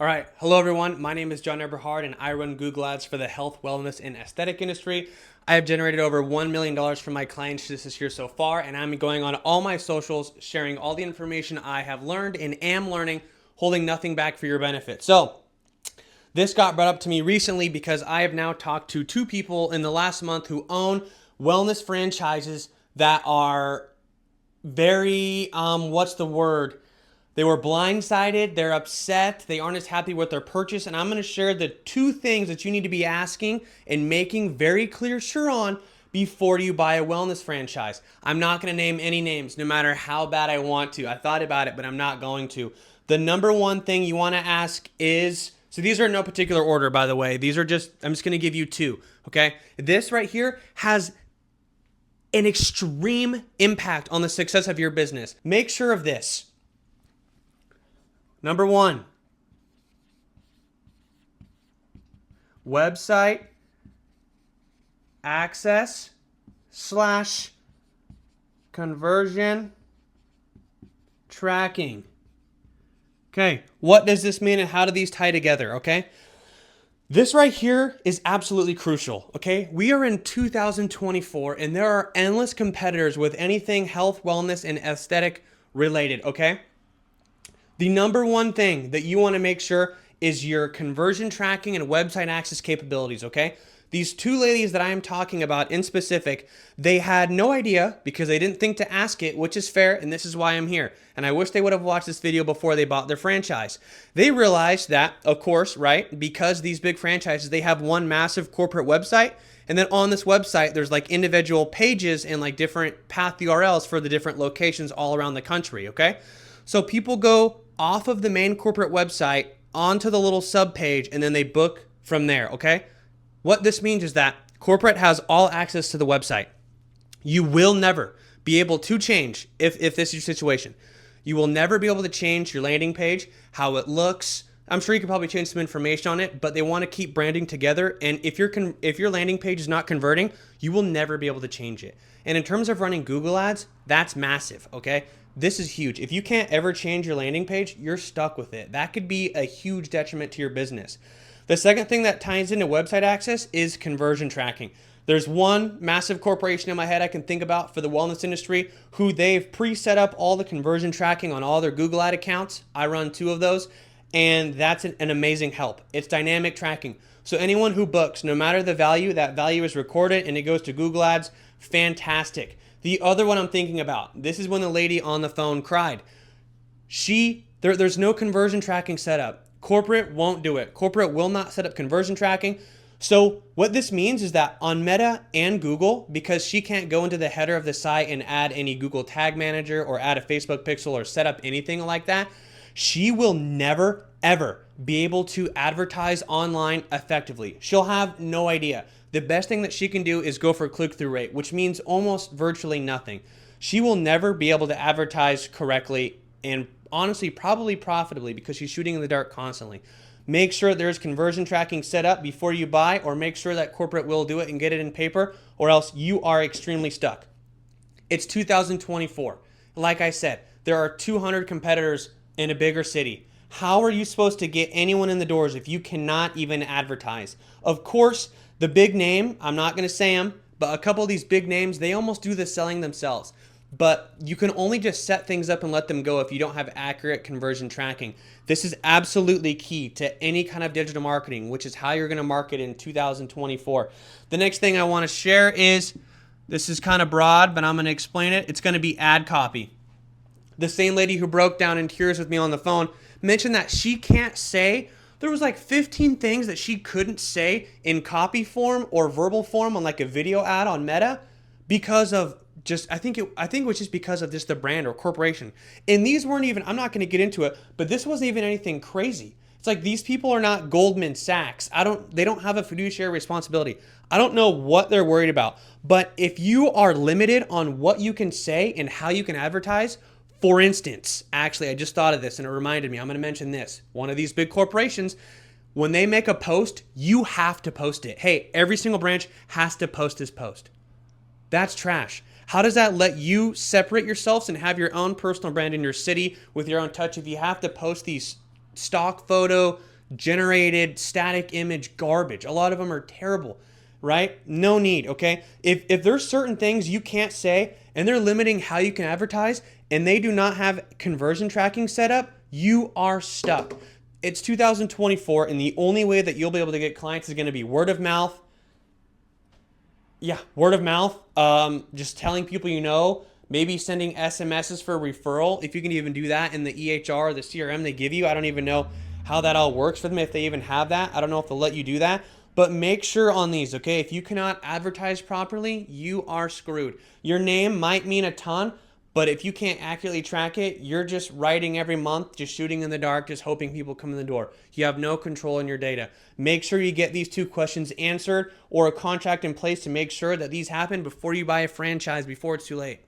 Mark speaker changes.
Speaker 1: All right. Hello, everyone. My name is John Eberhard, and I run Google Ads for the health, wellness, and aesthetic industry. I have generated over $1 million from my clients this year so far, and I'm going on all my socials, sharing all the information I have learned and am learning, holding nothing back for your benefit. So, this got brought up to me recently because I have now talked to two people in the last month who own wellness franchises that are very, what's the word? They were blindsided, they're upset, they aren't as happy with their purchase, and I'm going to share the two things that you need to be asking and making very clear sure on before you buy a wellness franchise. I'm not going to name any names, no matter how bad I want to. I thought about it, but I'm not going to. The number one thing you want to ask is, so these are in no particular order, by the way. These are just, I'm just going to give you two, okay? This right here has an extreme impact on the success of your business. Make sure of this. Number one, website access / conversion tracking. Okay, what does this mean and how do these tie together, okay? This right here is absolutely crucial, okay? We are in 2024 and there are endless competitors with anything health, wellness, and aesthetic related, okay? The number one thing that you want to make sure is your conversion tracking and website access capabilities, okay? These two ladies that I am talking about in specific, they had no idea because they didn't think to ask it, which is fair, and this is why I'm here. And I wish they would have watched this video before they bought their franchise. They realized that, of course, right, because these big franchises, they have one massive corporate website, and then on this website, there's like individual pages and like different path URLs for the different locations all around the country, okay? So people go off of the main corporate website onto the little sub page and then they book from there, okay? What this means is that corporate has all access to the website. You will never be able to change, if this is your situation, you will never be able to change your landing page, how it looks. I'm sure you could probably change some information on it, but they want to keep branding together. And if your landing page is not converting, you will never be able to change it. And in terms of running Google ads, that's massive, okay? This is huge. If you can't ever change your landing page, you're stuck with it. That could be a huge detriment to your business. The second thing that ties into website access is conversion tracking. There's one massive corporation in my head I can think about for the wellness industry who they've pre-set up all the conversion tracking on all their Google ad accounts. I run two of those, and that's an amazing help. It's dynamic tracking. So anyone who books, no matter the value, that value is recorded and it goes to Google ads. Fantastic. The other one I'm thinking about, this is when the lady on the phone cried. There's no conversion tracking set up. Corporate won't do it. Corporate will not set up conversion tracking. So what this means is that on Meta and Google, because she can't go into the header of the site and add any Google Tag Manager or add a Facebook pixel or set up anything like that, she will never, ever be able to advertise online effectively. She'll have no idea. The best thing that she can do is go for click-through rate, which means almost virtually nothing. She will never be able to advertise correctly and honestly probably profitably because she's shooting in the dark constantly. Make sure there's conversion tracking set up before you buy, or make sure that corporate will do it and get it in paper, or else you are extremely stuck. It's 2024. Like I said, there are 200 competitors in a bigger city. How are you supposed to get anyone in the doors if you cannot even advertise? Of course, the big name, I'm not going to say them, but a couple of these big names, they almost do the selling themselves. But you can only just set things up and let them go if you don't have accurate conversion tracking. This is absolutely key to any kind of digital marketing, which is how you're going to market in 2024. The next thing I want to share is, this is kind of broad, but I'm going to explain it. It's going to be ad copy. The same lady who broke down in tears with me on the phone mentioned that she can't say, there was like 15 things that she couldn't say in copy form or verbal form on like a video ad on Meta because of just, I think it was just because of just the brand or corporation. And these weren't even, I'm not going to get into it, but this wasn't even anything crazy. It's like these people are not Goldman Sachs. They don't have a fiduciary responsibility. I don't know what they're worried about. But if you are limited on what you can say and how you can advertise, for instance, actually, I just thought of this and it reminded me, I'm going to mention this. One of these big corporations, when they make a post, you have to post it. Hey, every single branch has to post this post. That's trash. How does that let you separate yourselves and have your own personal brand in your city with your own touch if you have to post these stock photo generated static image garbage. A lot of them are terrible, right? No need, okay? If there's certain things you can't say and they're limiting how you can advertise and they do not have conversion tracking set up, you are stuck. It's 2024 and the only way that you'll be able to get clients is going to be word of mouth. Yeah, word of mouth. Just telling people you know, maybe sending SMSs for referral. If you can even do that in the EHR or the CRM they give you. I don't even know how that all works for them, if they even have that. I don't know if they'll let you do that. But make sure on these, okay? If you cannot advertise properly, you are screwed. Your name might mean a ton, but if you can't accurately track it, you're just writing every month, just shooting in the dark, just hoping people come in the door. You have no control in your data. Make sure you get these 2 questions answered or a contract in place to make sure that these happen before you buy a franchise, before it's too late.